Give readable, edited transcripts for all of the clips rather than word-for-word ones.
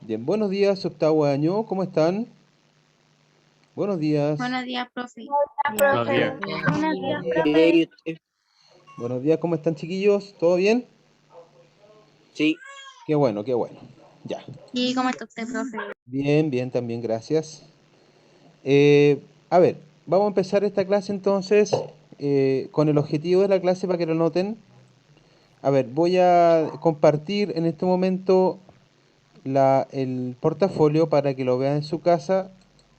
Bien, buenos días, octavo año, ¿cómo están? Buenos días. Buenos días, profe. Buenos días. Buenos días, Bien, profe. ¿y usted? Buenos días, ¿cómo están chiquillos? ¿Todo bien? Sí, Qué bueno, qué bueno. Ya. ¿Y cómo está usted, profe? Bien, bien, también, gracias. Eh, a ver, vamos a empezar esta clase entonces con el objetivo de la clase para que lo noten. A ver, voy a compartir en este momento el portafolio para que lo vean en su casa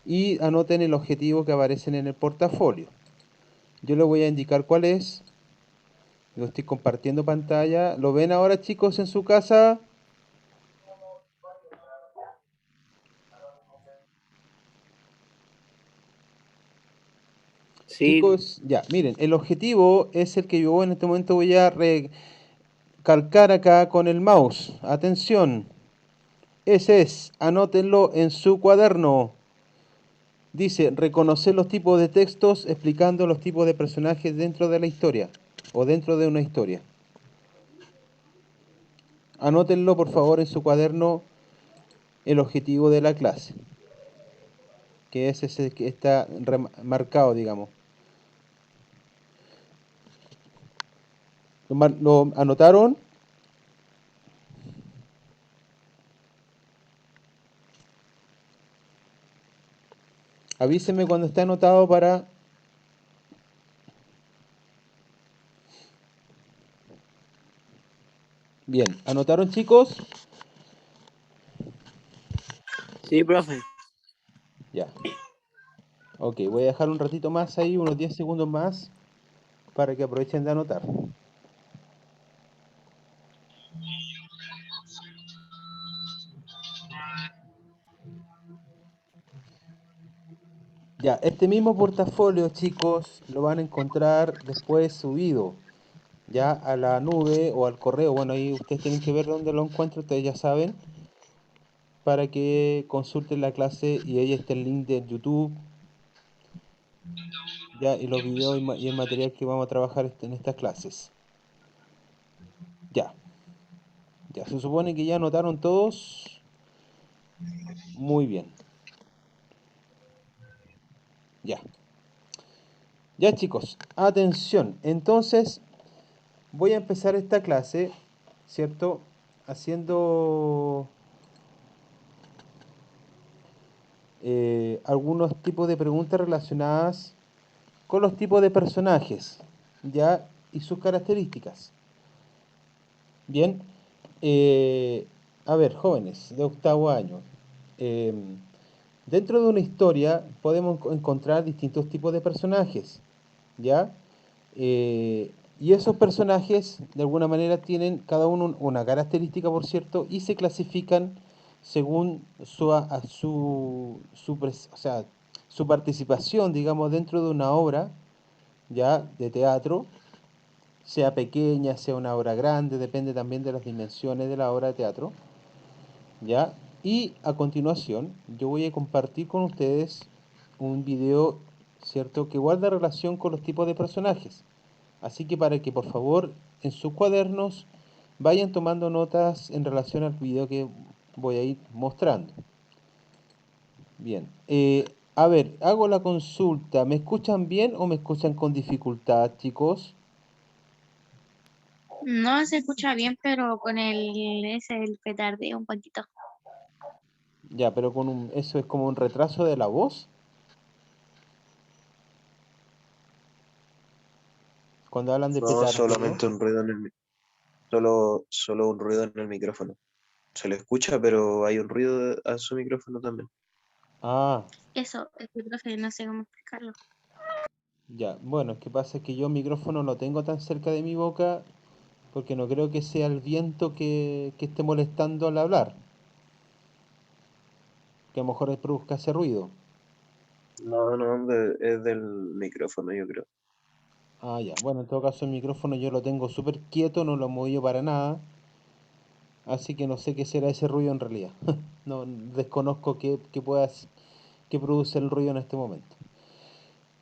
y anoten el objetivo que aparecen en el portafolio. Yo les voy a indicar cuál es. Yo estoy compartiendo pantalla. ¿Lo ven ahora, chicos, en su casa? sí, Chicos, ya, miren, el objetivo es el que yo en este momento voy a recalcar acá con el mouse. Atención, ese es, anótenlo en su cuaderno. Dice, reconocer los tipos de textos explicando los tipos de personajes dentro de la historia o dentro de una historia. Anótenlo, por favor, en su cuaderno el objetivo de la clase, que es ese que está marcado, digamos. ¿Lo anotaron? Avísenme cuando esté anotado para... Bien, ¿anotaron, chicos? sí, profe. Ya. Ok, voy a dejar un ratito más ahí, unos 10 segundos más, para que aprovechen de anotar. Ya, este mismo portafolio, chicos, lo van a encontrar después subido, ya a la nube o al correo. Bueno, ahí ustedes tienen que ver dónde lo encuentran, ustedes ya saben, para que consulten la clase y ahí está el link de YouTube, ya, y los videos y el material que vamos a trabajar en estas clases. Ya, ya, se supone que ya anotaron todos. Muy bien, ya. Ya, chicos, atención. Entonces, voy a empezar esta clase, ¿cierto? Haciendo algunos tipos de preguntas relacionadas con los tipos de personajes, ¿ya? Y sus características. Bien, eh, a ver, jóvenes de octavo año, eh, dentro de una historia podemos encontrar distintos tipos de personajes, ¿ya? Y esos personajes, de alguna manera, tienen cada uno una característica, por cierto, y se clasifican según o sea, su participación, digamos, dentro de una obra, ya, de teatro, sea pequeña, sea una obra grande, depende también de las dimensiones de la obra de teatro, ya. Y a continuación, yo voy a compartir con ustedes un video, cierto, que guarda relación con los tipos de personajes. Así que para que por favor en sus cuadernos vayan tomando notas en relación al video que voy a ir mostrando. Bien, a ver, hago la consulta. ¿Me escuchan bien o me escuchan con dificultad, chicos? No se escucha bien, pero con el petardeo un poquito. Ya, pero eso es como un retraso de la voz. Cuando hablan de No, petardeo. solamente un ruido en solo un ruido en el micrófono. Se le escucha, pero hay un ruido a su micrófono también. Ah, Eso, es que, profe, no sé cómo explicarlo. ya. Bueno, es que pasa que yo el micrófono no tengo tan cerca de mi boca porque no creo que sea el viento que esté molestando al hablar, que a lo mejor produzca ese ruido. No, no, es del micrófono, yo creo. Ah, ya. Bueno, en todo caso el micrófono yo lo tengo súper quieto, no lo movido para nada, así que no sé qué será ese ruido en realidad. No, desconozco qué produce el ruido en este momento.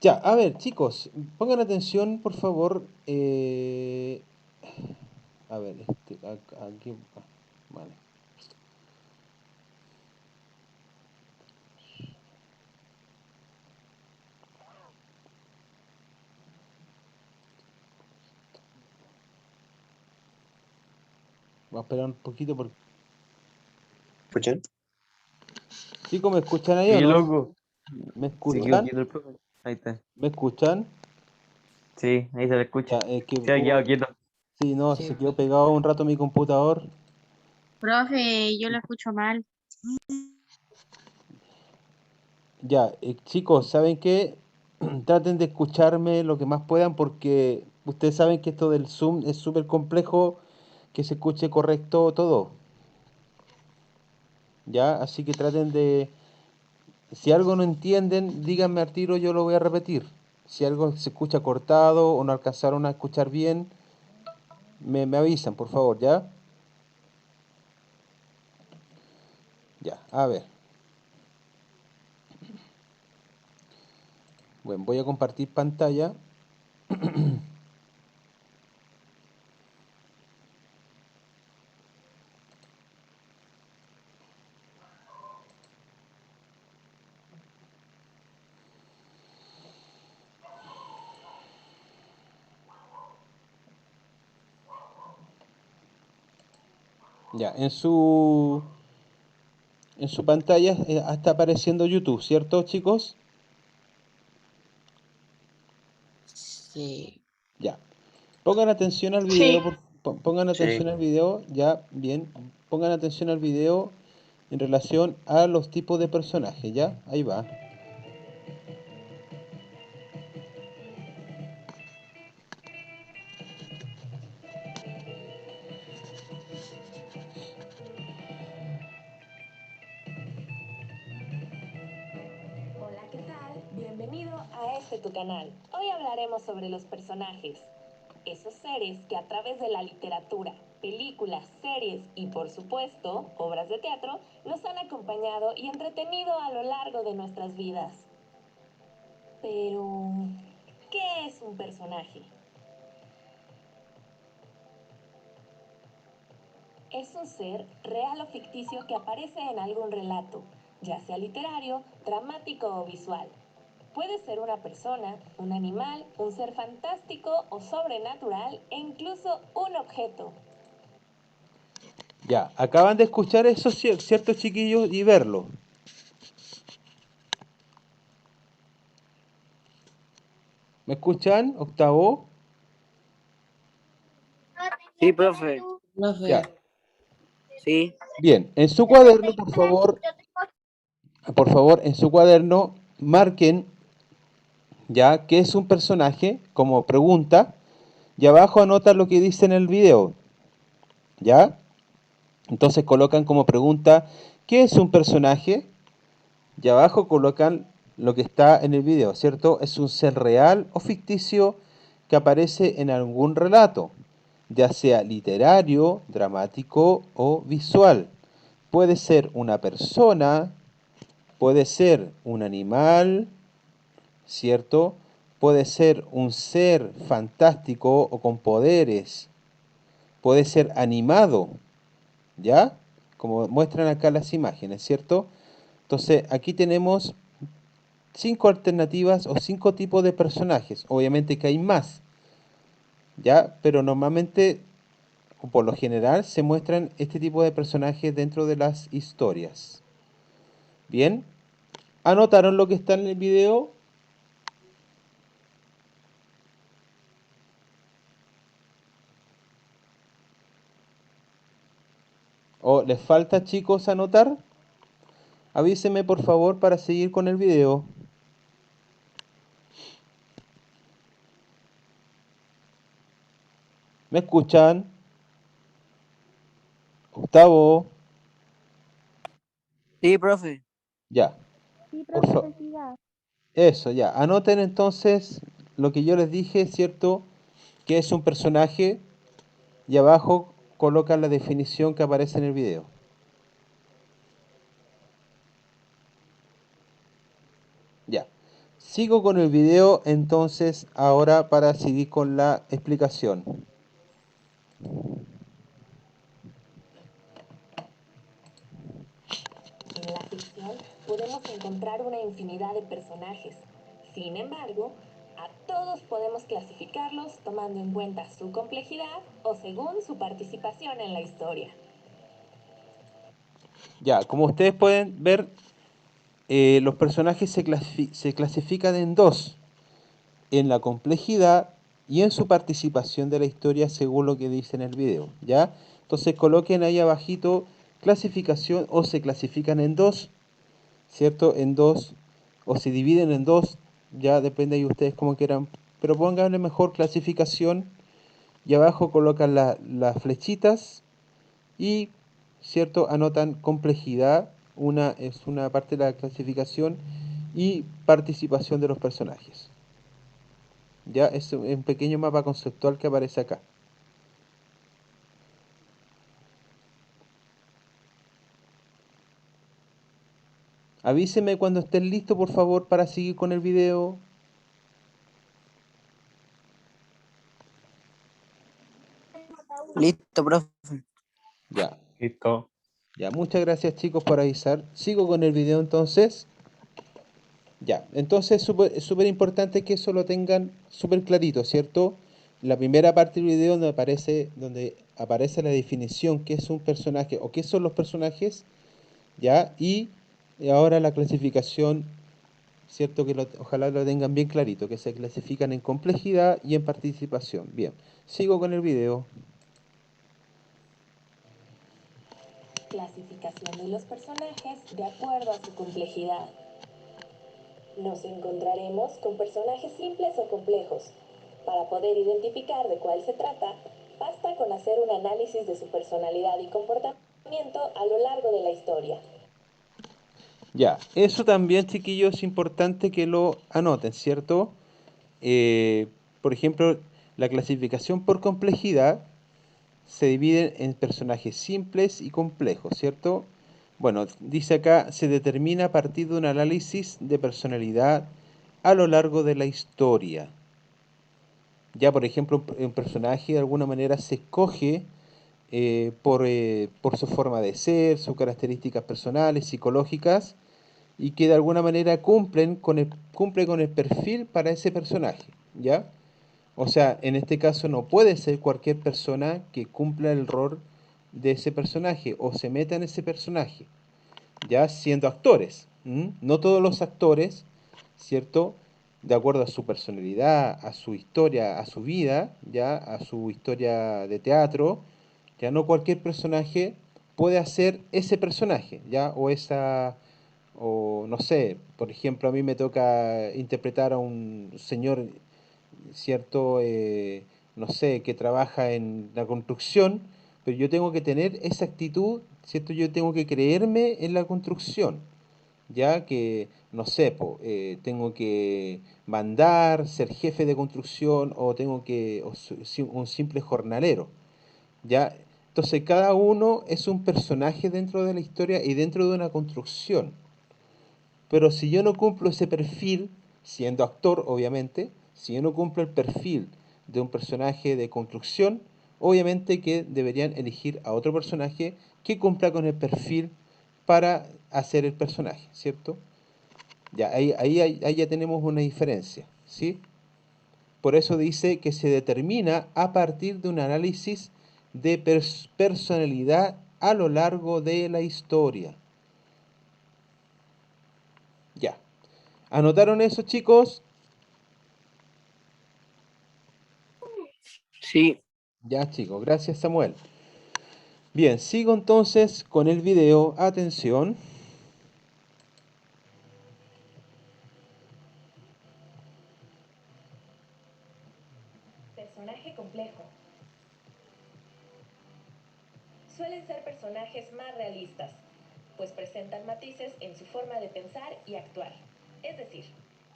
Ya, a ver, chicos, pongan atención, por favor. A ver, aquí, vale. Vamos a esperar un poquito porque... ¿Escuchan? Chicos, ¿me escuchan ahí o Sí, no? loco. ¿Me Se quedó escuchan? quieto el profe. Ahí está. ¿Me escuchan? Sí, ahí se le escucha. Ya, es que Se ha quedado quieto. sí, no, Sí. se quedó pegado un rato mi computador. Profe, yo lo escucho mal. Ya, chicos, ¿saben qué? Traten de escucharme lo que más puedan porque ustedes saben que esto del Zoom es súper complejo que se escuche correcto todo. ¿Ya? Así que traten de... Si algo no entienden, díganme al tiro, yo lo voy a repetir. Si algo se escucha cortado o no alcanzaron a escuchar bien, me avisan, por favor, ¿ya? Ya, a ver. Bueno, voy a compartir pantalla. Ya, en su pantalla está apareciendo YouTube, ¿cierto, chicos? Sí. Ya. Pongan atención al Sí. video, pongan Sí. atención al video, ya, bien. Pongan atención al video en relación a los tipos de personajes, ¿ya? Ahí va. Hola, ¿qué tal? Bienvenido a tu canal. Hoy hablaremos sobre los personajes. Esos seres que a través de la literatura, películas, series y por supuesto, obras de teatro, nos han acompañado y entretenido a lo largo de nuestras vidas. Pero, ¿qué es un personaje? Es un ser real o ficticio que aparece en algún relato, ya sea literario, dramático o visual. Puede ser una persona, un animal, un ser fantástico o sobrenatural e incluso un objeto. Ya, acaban de escuchar eso, ¿cierto, chiquillos? Y verlo. ¿Me escuchan, octavo? Sí, profe. Profe, Ya, Sí. bien. En su cuaderno, por favor, en su cuaderno, marquen ya qué es un personaje como pregunta y abajo anotan lo que dice en el video, ¿ya? Entonces colocan como pregunta, ¿qué es un personaje? Y abajo colocan lo que está en el video, ¿cierto? Es un ser real o ficticio que aparece en algún relato, ya sea literario, dramático o visual. Puede ser una persona, puede ser un animal, ¿cierto? Puede ser un ser fantástico o con poderes, puede ser animado, ¿ya? Como muestran acá las imágenes, ¿cierto? Entonces, aquí tenemos 5 alternativas o 5 tipos de personajes. Obviamente que hay más, ¿ya? Pero normalmente, o por lo general, se muestran este tipo de personajes dentro de las historias. ¿Bien? ¿Anotaron lo que está en el video? ¿O les falta, chicos, anotar? Avísenme por favor para seguir con el video. ¿Me escuchan? Octavo. Sí, profe. Ya. Sí, Por profe, favor. siga. Eso, ya. Anoten entonces lo que yo les dije, ¿cierto? Que es un personaje y abajo colocan la definición que aparece en el video. Ya. Sigo con el video entonces ahora para seguir con la explicación. En la ficción podemos encontrar una infinidad de personajes. Sin embargo, a Todos podemos clasificarlos tomando en cuenta su complejidad o según su participación en la historia. Ya, como ustedes pueden ver, los personajes se clasifican en dos, en la complejidad y en su participación de la historia según lo que dice en el video, ¿ya? Entonces coloquen ahí abajito clasificación o se clasifican en dos, ¿cierto? En dos, o se dividen en dos, ya depende de ustedes como quieran, pero pónganle mejor clasificación y abajo colocan las flechitas y, ¿cierto? Anotan complejidad, una es una parte de la clasificación y participación de los personajes. Ya es un pequeño mapa conceptual que aparece acá. Avíseme cuando estén listos, por favor, para seguir con el video. Listo, profe. Ya, Listo. ya, muchas gracias chicos por avisar. Sigo con el video entonces. Ya, entonces es súper importante que eso lo tengan súper clarito, ¿cierto? La primera parte del video donde aparece la definición, qué es un personaje o qué son los personajes, ¿ya? Y ahora la clasificación, ¿cierto? Que ojalá lo tengan bien clarito, que se clasifican en complejidad y en participación. Bien, sigo con el video. Clasificación de los personajes de acuerdo a su complejidad. Nos encontraremos con personajes simples o complejos. Para poder identificar de cuál se trata, basta con hacer un análisis de su personalidad y comportamiento a lo largo de la historia. Ya, eso también, chiquillos, es importante que lo anoten, ¿cierto? Eh, por ejemplo, la clasificación por complejidad se divide en personajes simples y complejos, ¿cierto? Bueno, dice acá, se determina a partir de un análisis de personalidad a lo largo de la historia. Ya, por ejemplo, un personaje de alguna manera se escoge por su forma de ser, sus características personales, psicológicas, y que de alguna manera cumple con el perfil para ese personaje, ¿ya? O sea, en este caso no puede ser cualquier persona que cumpla el rol de ese personaje o se meta en ese personaje, ya siendo actores. No todos los actores, ¿cierto? De acuerdo a su personalidad, a su historia, a su vida, ya a su historia de teatro, ya no cualquier personaje puede hacer ese personaje, ya o esa o no sé, por ejemplo, a mí me toca interpretar a un señor, cierto, no sé, que trabaja en la construcción, pero yo tengo que tener esa actitud, cierto, yo tengo que creerme en la construcción, ya que, no sé, tengo que mandar, ser jefe de construcción o tengo que, un simple jornalero, ya. Entonces cada uno es un personaje dentro de la historia y dentro de una construcción. Pero si yo no cumplo ese perfil, siendo actor, obviamente, si yo no cumplo el perfil de un personaje de construcción, obviamente que deberían elegir a otro personaje que cumpla con el perfil para hacer el personaje, ¿cierto? Ya, ahí ya tenemos una diferencia, ¿sí? Por eso dice que se determina a partir de un análisis de personalidad a lo largo de la historia. Ya. ¿Anotaron eso, chicos? Sí. Ya, chicos, gracias, Samuel. Bien, sigo entonces con el video. Atención. Personaje complejo. Suelen ser personajes más realistas, pues presentan matices en su forma de pensar y actuar. Es decir,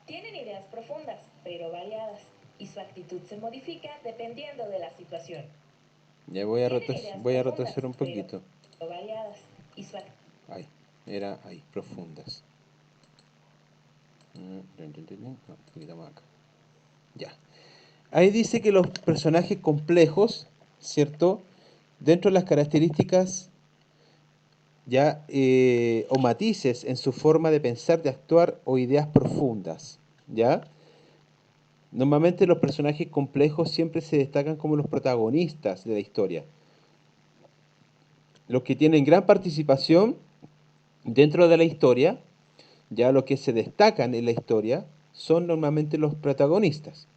tienen ideas profundas, pero variadas, y su actitud se modifica dependiendo de la situación. Ya voy a retroceder un poquito. Pero variadas, y su Ahí, era ahí, profundas. No, un poquito más acá. Ya. Ahí dice que los personajes complejos, ¿cierto? Dentro de las características ya o matices en su forma de pensar, de actuar o ideas profundas, ¿ya? Normalmente los personajes complejos siempre se destacan como los protagonistas de la historia. Los que tienen gran participación dentro de la historia, ya los que se destacan en la historia, son normalmente los protagonistas.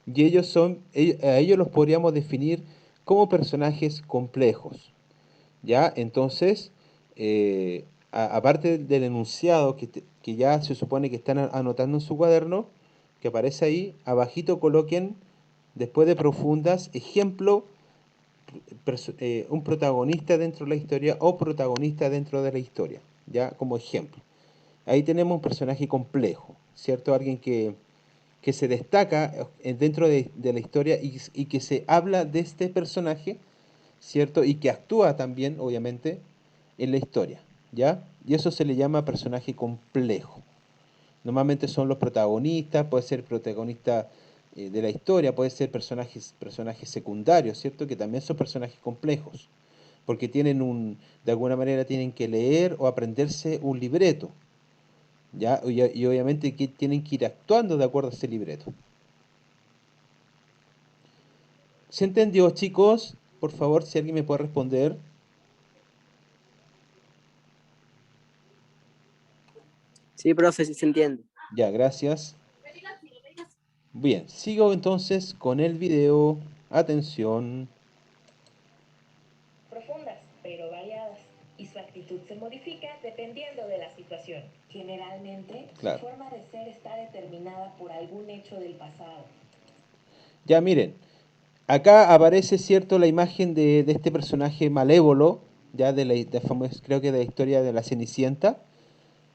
Y a ellos los podríamos definir como personajes complejos. ¿Ya? Entonces, aparte del enunciado que ya se supone que están anotando en su cuaderno, que aparece ahí, abajito coloquen, después de profundas, ejemplo, un protagonista dentro de la historia o protagonista dentro de la historia, ¿ya? Como ejemplo. Ahí tenemos un personaje complejo, ¿cierto? Alguien que se destaca dentro de la historia y que se habla de este personaje, ¿cierto? Y que actúa también, obviamente, en la historia, ¿ya? Y eso se le llama personaje complejo. Normalmente son los protagonistas, puede ser protagonista de la historia, puede ser personajes secundarios, ¿cierto? Que también son personajes complejos, porque de alguna manera tienen que leer o aprenderse un libreto, ¿ya? Y obviamente que tienen que ir actuando de acuerdo a ese libreto. ¿Se entendió, chicos? Por favor, si alguien me puede responder. Sí, profe, sí se entiende. Ya, gracias. Bien, sigo entonces con el video. Atención. Profundas, pero variadas, y su actitud se modifica dependiendo de la situación. Generalmente, Claro. su forma de ser está determinada por algún hecho del pasado. Ya miren, acá aparece, cierto, la imagen de este personaje malévolo, ya creo que de la historia de la Cenicienta,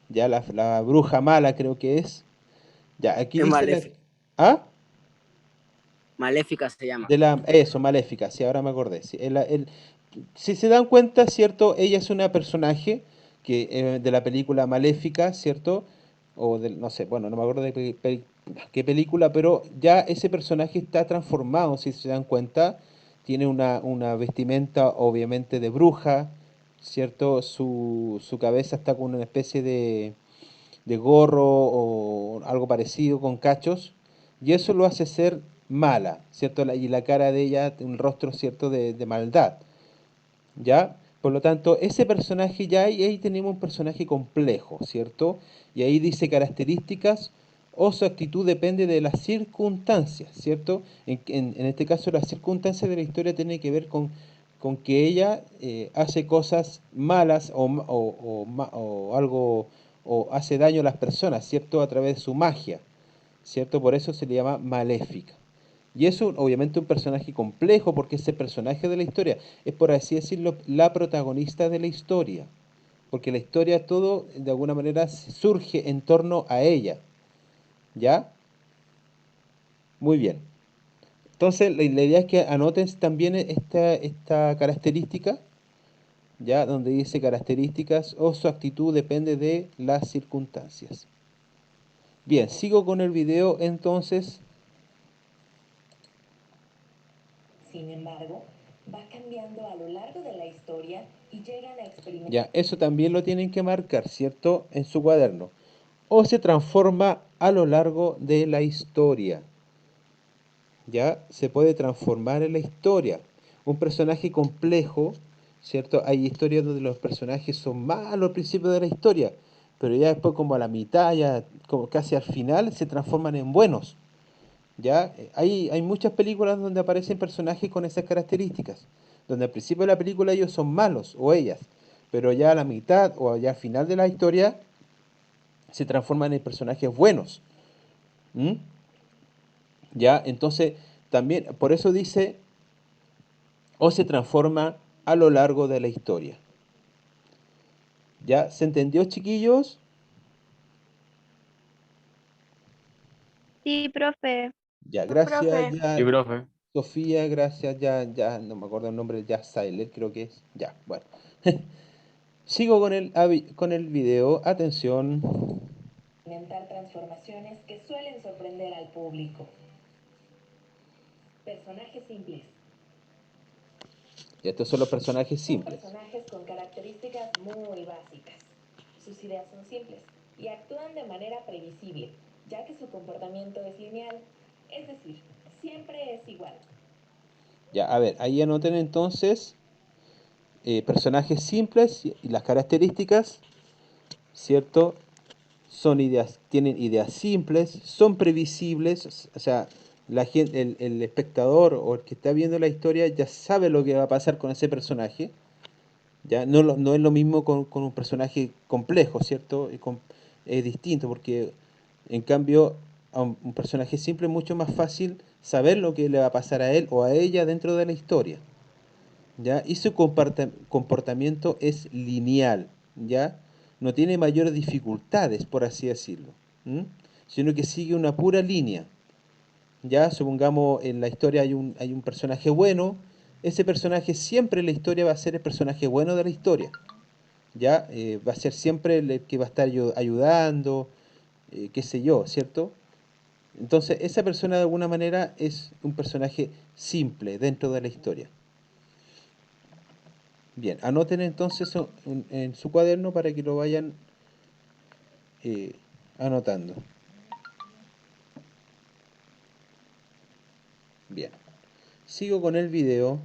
ya la bruja mala creo que es. Ya, aquí Es dice maléfica. ¿Ah? Maléfica se llama. Eso, maléfica, sí, ahora me acordé. Sí, si se dan cuenta, ¿cierto? Ella es una personaje de la película Maléfica, ¿cierto? No sé, bueno, no me acuerdo de qué película, pero ya ese personaje está transformado, si se dan cuenta. Tiene una vestimenta, obviamente, de bruja, ¿cierto? Su cabeza está con una especie de gorro o algo parecido con cachos, y eso lo hace ser mala, ¿cierto? Y la cara de ella, un rostro, ¿cierto? De maldad, ¿ya? Por lo tanto, ese personaje ya ahí tenemos un personaje complejo, ¿cierto? Y ahí dice características o su actitud depende de las circunstancias, ¿cierto? En este caso, las circunstancias de la historia tienen que ver con que ella hace cosas malas o algo, o hace daño a las personas, ¿cierto? A través de su magia, ¿cierto? Por eso se le llama maléfica. Y es obviamente un personaje complejo porque ese personaje de la historia es, por así decirlo, la protagonista de la historia. Porque la historia todo, de alguna manera, surge en torno a ella. ¿Ya? Muy bien. Entonces, la idea es que anoten también esta característica, ¿ya? Donde dice características o su actitud depende de las circunstancias. Bien, sigo con el video entonces. Sin embargo, va cambiando a lo largo de la historia y llegan a experimentar. Ya, eso también lo tienen que marcar, ¿cierto? En su cuaderno. O se transforma a lo largo de la historia. Ya, se puede transformar en la historia. Un personaje complejo, ¿cierto? Hay historias donde los personajes son malos al principio de la historia, pero ya después como a la mitad, ya como casi al final, se transforman en buenos. ¿Ya? Hay muchas películas donde aparecen personajes con esas características, donde al principio de la película ellos son malos, o ellas, pero ya a la mitad o ya al final de la historia se transforman en personajes buenos. ¿Mm? ¿Ya? Entonces, también, por eso dice, o se transforma a lo largo de la historia. ¿Ya? ¿Se entendió, chiquillos? Sí, profe. Ya, gracias, ya, Sí, profe. Sofía, gracias, ya, no me acuerdo el nombre, ya, Siler, creo que es, ya, bueno. Sigo con el video, atención. Experimentar transformaciones que suelen sorprender al público. Personajes simples. Y estos son los personajes Son simples. personajes con características muy básicas. Sus ideas son simples y actúan de manera previsible, ya que su comportamiento es lineal. Es decir, siempre es igual. Ya, a ver, ahí anoten entonces personajes simples y las características, ¿cierto? Son ideas, tienen ideas simples, son previsibles, o sea, el espectador o el que está viendo la historia ya sabe lo que va a pasar con ese personaje, ya no es lo mismo con un personaje complejo, ¿cierto? Es distinto porque en cambio a un personaje simple es mucho más fácil saber lo que le va a pasar a él o a ella dentro de la historia, ¿ya? Y su comportamiento es lineal, ¿ya? No tiene mayores dificultades, por así decirlo, ¿m? Sino que sigue una pura línea, ¿ya? Supongamos en la historia hay un personaje bueno, ese personaje siempre en la historia va a ser el personaje bueno de la historia, ¿ya? Va a ser siempre el que va a estar ayudando, qué sé yo, ¿cierto? Entonces, esa persona de alguna manera es un personaje simple dentro de la historia. Bien, anoten entonces en su cuaderno para que lo vayan eh, anotando. Bien, sigo con el video.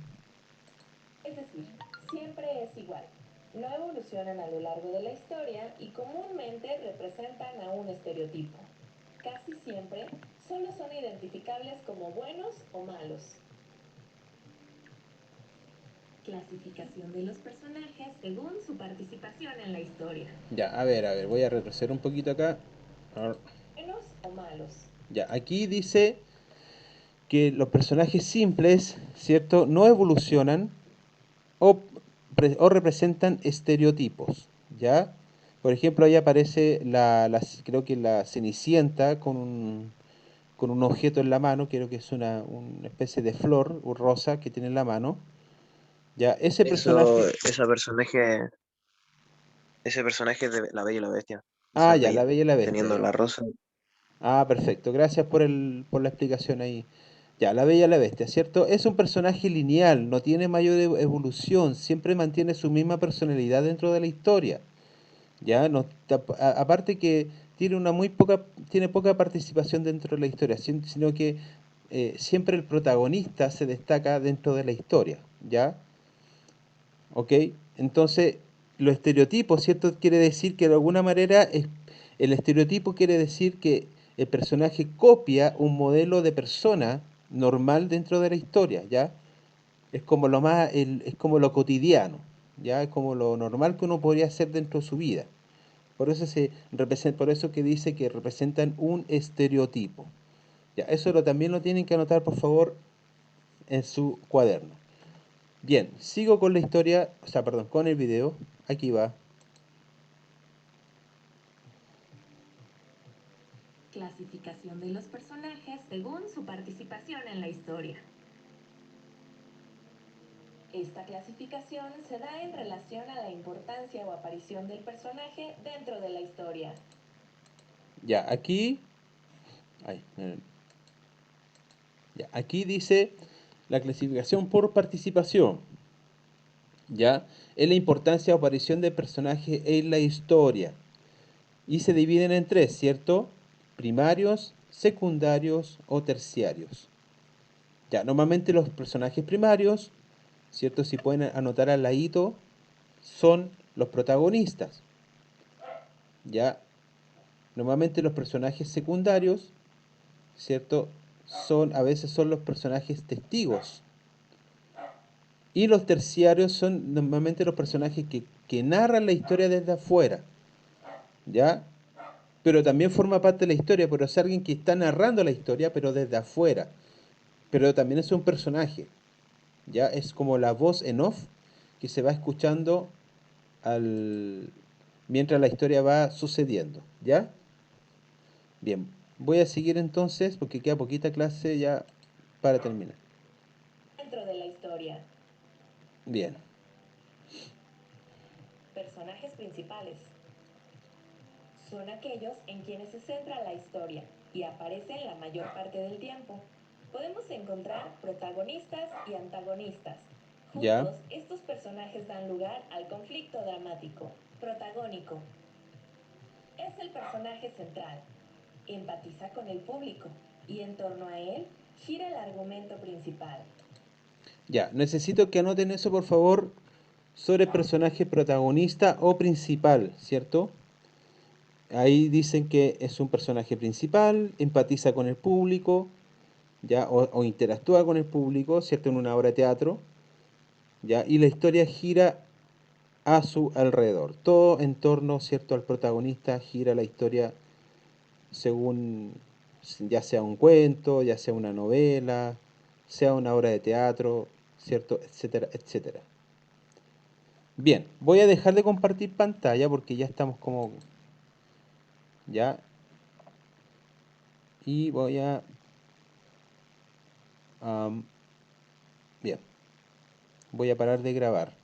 Es decir, siempre es igual. No evolucionan a lo largo de la historia y comúnmente representan a un estereotipo. Casi siempre solo son identificables como buenos o malos. Clasificación de los personajes según su participación en la historia. Ya, a ver, voy a retroceder un poquito acá. Buenos o malos. Ya, aquí dice que los personajes simples, ¿cierto? No evolucionan o, o representan estereotipos, ¿ya? Por ejemplo, ahí aparece creo que la Cenicienta con un objeto en la mano, creo que es una especie de flor o rosa que tiene en la mano. Ya, ese Eso, personaje. ese personaje es de La Bella y la Bestia. Esa Ah, es ya, la Bella, Bella y la Bestia, teniendo ya. la rosa. Ah, perfecto. Gracias por la explicación ahí. Ya, la Bella y la Bestia, ¿cierto? Es un personaje lineal, no tiene mayor evolución, siempre mantiene su misma personalidad dentro de la historia. Ya, no, aparte que tiene tiene poca participación dentro de la historia, sino que siempre el protagonista se destaca dentro de la historia, ¿ya? ¿Ok? Entonces, los estereotipos, ¿cierto? Quiere decir que de alguna manera el estereotipo quiere decir que el personaje copia un modelo de persona normal dentro de la historia, ¿ya? Es como es como lo cotidiano, ¿ya? Es como lo normal que uno podría hacer dentro de su vida. Por eso que dice que representan un estereotipo. Ya, también lo tienen que anotar, por favor, en su cuaderno. Bien, sigo con la historia, o sea, perdón, con el video. Aquí va. Clasificación de los personajes según su participación en la historia. Esta clasificación se da en relación a la importancia o aparición del personaje dentro de la historia. Ya, ay, ya, aquí dice la clasificación por participación. Ya, es la importancia o aparición del personaje en la historia. Y se dividen en tres, ¿cierto? Primarios, secundarios o terciarios. Ya, normalmente los personajes primarios, ¿cierto? Si pueden anotar al ladito, son los protagonistas. Ya, normalmente los personajes secundarios, ¿cierto? A veces son los personajes testigos. Y los terciarios son normalmente los personajes que narran la historia desde afuera, ¿ya? Pero también forma parte de la historia, pero es alguien que está narrando la historia, pero desde afuera. Pero también es un personaje, ¿ya? Es como la voz en off que se va escuchando mientras la historia va sucediendo, ¿ya? Bien, voy a seguir entonces porque queda poquita clase ya para terminar. Dentro de la historia. Bien, Personajes principales. Son aquellos en quienes se centra la historia y aparecen la mayor parte del tiempo. Podemos encontrar protagonistas y antagonistas. ya, Juntos, estos personajes dan lugar al conflicto dramático. Protagónico. Es el personaje central. Empatiza con el público y en torno a él gira el argumento principal. Ya, necesito que anoten eso, por favor, sobre personaje protagonista o principal, ¿cierto? Ahí dicen que es un personaje principal, empatiza con el público, ¿ya? O interactúa con el público, ¿cierto? En una obra de teatro, ¿ya? Y la historia gira a su alrededor. Todo en torno, ¿cierto? Al protagonista gira la historia según, ya sea un cuento, ya sea una novela, sea una obra de teatro, ¿cierto? Etcétera, etcétera. Bien, voy a dejar de compartir pantalla porque ya estamos como... Ya. Y voy a... bien. Voy a parar de grabar.